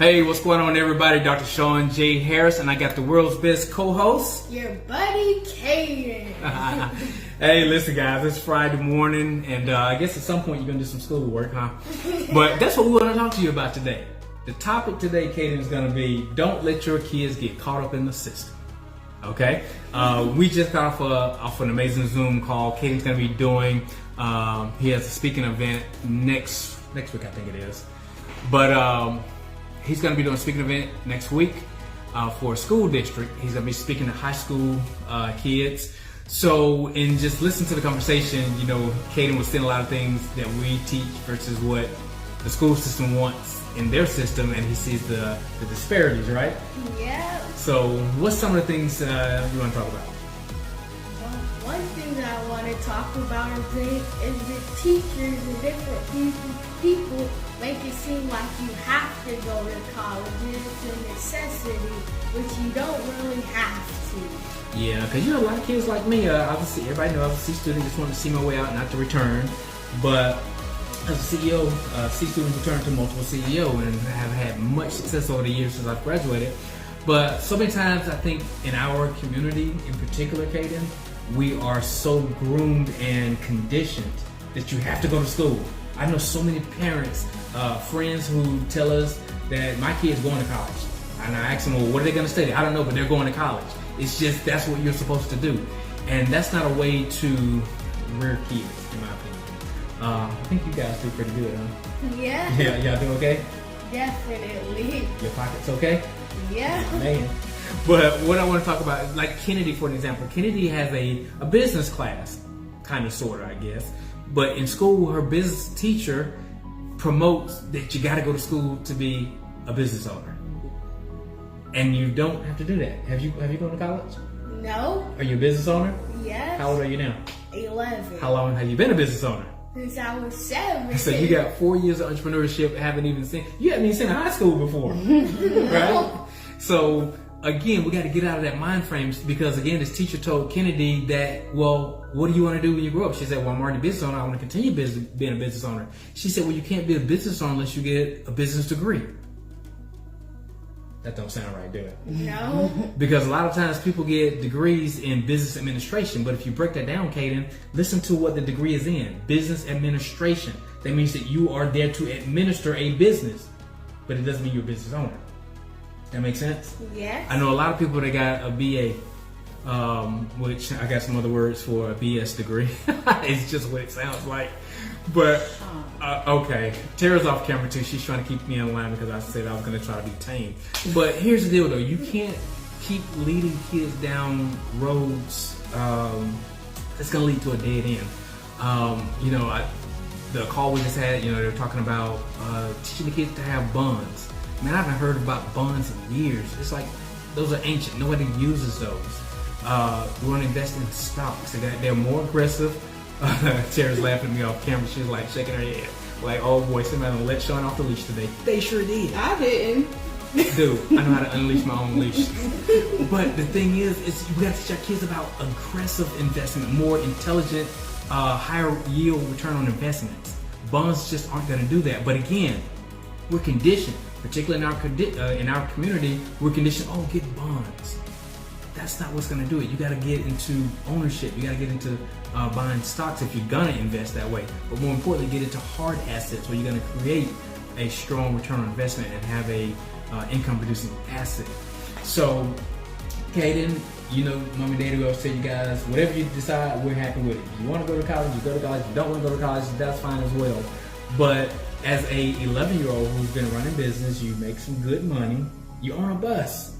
Hey, what's going on, everybody? Dr. Caden Harris, and I got the world's best co-host, your buddy Caden. Hey, listen, guys, it's Friday morning, and I guess at some point you're gonna do some schoolwork, huh? But that's what we want to talk to you about today. The topic today, Caden, is gonna be: don't let your kids get caught up in the system. Okay? We just got off an amazing Zoom call. Caden's gonna be doing. He has a speaking event next week, I think it is, but. He's going to be doing a speaking event next week for a school district. He's going to be speaking to high school kids. So, and just listen to the conversation, you know, Caden was saying a lot of things that we teach versus what the school system wants in their system, and he sees the disparities, right? Yeah. So, what's some of the things you want to talk about? One thing that I want to talk about is the teachers and different people make it seem like you have to go to college. It's a necessity, which you don't really have to. Yeah, because you know, a lot of kids like me, obviously, everybody knows I was a C student, just wanted to see my way out, not to return. But as a CEO, C students return to multiple CEO and have had much success over the years since I've graduated. But so many times, I think in our community in particular, Caden, we are so groomed and conditioned that you have to go to school. I know so many parents, friends who tell us that my kid's going to college. And I ask them, well, what are they going to study? I don't know, but they're going to college. It's just, that's what you're supposed to do. And that's not a way to rear kids, in my opinion. I think you guys do pretty good, huh? Yeah. Yeah, y'all do okay? Definitely. Your pocket's okay? Yeah. Man. But what I want to talk about, like Kennedy, for an example. Kennedy has a business class, kind of, sort of, I guess. But in school, her business teacher promotes that you got to go to school to be a business owner. And you don't have to do that. Have you gone to college? No. Are you a business owner? Yes. How old are you now? 11. How long have you been a business owner? Since I was 7. So you got 4 years of entrepreneurship, you haven't even seen high school before. Right? So again, we got to get out of that mind frame, because again, this teacher told Kennedy that, well, what do you want to do when you grow up? She said, well, I'm already a business owner. I want to continue being a business owner. She said, well, you can't be a business owner unless you get a business degree. That don't sound right, do it? No. Because a lot of times people get degrees in business administration, but if you break that down, Caden, listen to what the degree is in. Business administration. That means that you are there to administer a business, but it doesn't mean you're a business owner. That makes sense? Yes. I know a lot of people that got a BA, which I got some other words for a BS degree. It's just what it sounds like. But, okay. Tara's off camera too. She's trying to keep me in line because I said I was going to try to be tame. But here's the deal though. You can't keep leading kids down roads that's going to lead to a dead end. You know, the call we just had, you know, they're talking about teaching the kids to have bonds. Man, I haven't heard about bonds in years. It's like, those are ancient. Nobody uses those. We want to invest in stocks. They're more aggressive. Tara's laughing at me off camera. She's like shaking her head. Like, oh boy, somebody let Sean off the leash today. They sure did. I didn't. Dude, I know how to unleash my own leash. But the thing is we got to teach our kids about aggressive investment, more intelligent, higher yield return on investments. Bonds just aren't going to do that. But again, we're conditioned. Particularly in our community, we're conditioned, oh, get bonds. That's not what's going to do it. You got to get into ownership. You got to get into buying stocks if you're going to invest that way. But more importantly, get into hard assets where you're going to create a strong return on investment and have a income-producing asset. So, Caden, you know, mom and daddy will always tell you guys, whatever you decide, we're happy with it. If you want to go to college, you go to college. If you don't want to go to college, that's fine as well. But as a 11-year-old who's been running business, you make some good money, you own a bus.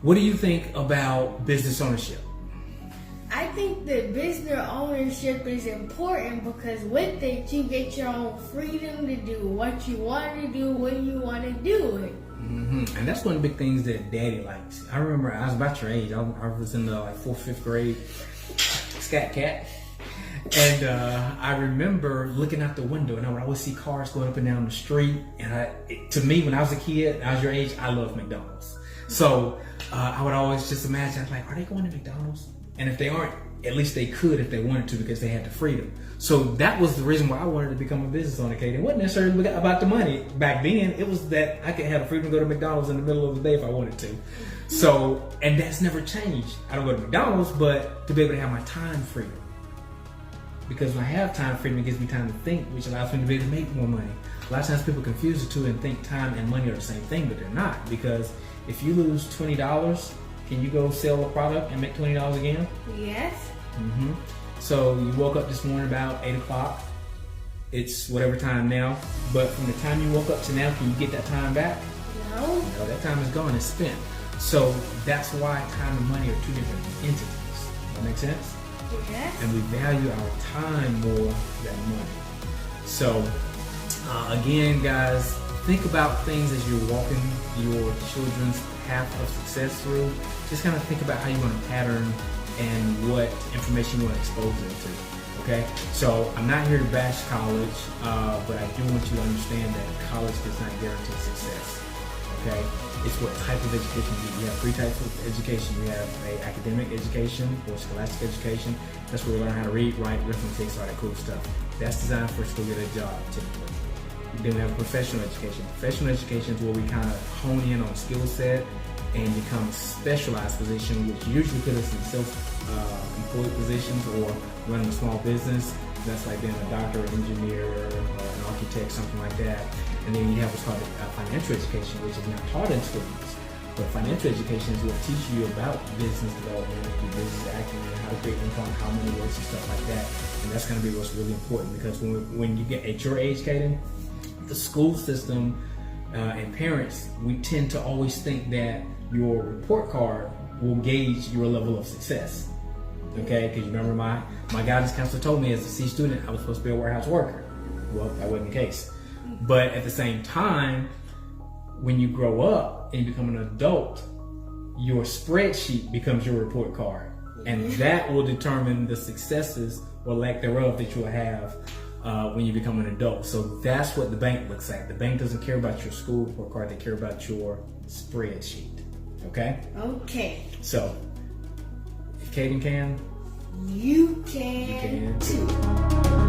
What do you think about business ownership? I think that business ownership is important because with it, you get your own freedom to do what you want to do when you want to do it. Mm-hmm. And that's one of the big things that Daddy likes. I remember I was about your age. I was in the 4th, 5th grade, scat cat. And I remember looking out the window, and I would always see cars going up and down the street. And to me, when I was a kid, I was your age, I loved McDonald's. So I would always just imagine, I was like, are they going to McDonald's? And if they aren't at least they could if they wanted to because they had the freedom. So that was the reason why I wanted to become a business owner, Caden. It wasn't necessarily about the money back then. It was that I could have the freedom to go to McDonald's in the middle of the day if I wanted to. So, and that's never changed. I don't go to McDonald's, but to be able to have my time freedom. Because when I have time freedom, it gives me time to think, which allows me to be able to make more money. A lot of times people confuse the two and think time and money are the same thing, but they're not. Because if you lose $20, can you go sell a product and make $20 again? Yes. Mm-hmm. So you woke up this morning about 8 o'clock. It's whatever time now. But from the time you woke up to now, can you get that time back? No. No, that time is gone. It's spent. So that's why time and money are two different entities. That make sense? Yes. And we value our time more than money. So again, guys, think about things as you're walking your children's path of success through. Just kind of think about how you're going to pattern and what information you want to expose them to. Okay? So I'm not here to bash college, but I do want you to understand that college does not guarantee success. Okay? It's what type of education you get. You have three types of education. You have an academic education or scholastic education. That's where we learn how to read, write, arithmetic, all that cool stuff. That's designed for us to go get a job, typically. Then we have professional education. Professional education is where we kind of hone in on skill set and become specialized position, which usually put us in self-employed positions or running a small business. That's like being a doctor, an engineer, or an architect, something like that. And then you have what's called financial education, which is not taught in schools. But financial education is what teaches you about business development, business acumen, how to create income, how money works, and stuff like that. And that's going to be what's really important because when you get at your age, Caden, the school system and parents, we tend to always think that your report card will gauge your level of success. Okay, because you remember my guidance counselor told me as a C student I was supposed to be a warehouse worker. Well, that wasn't the case. But at the same time, when you grow up and you become an adult, your spreadsheet becomes your report card. And that will determine the successes or lack thereof that you'll have when you become an adult. So that's what the bank looks like. The bank doesn't care about your school report card, they care about your spreadsheet. Okay? Okay. So, if Caden can, you can too.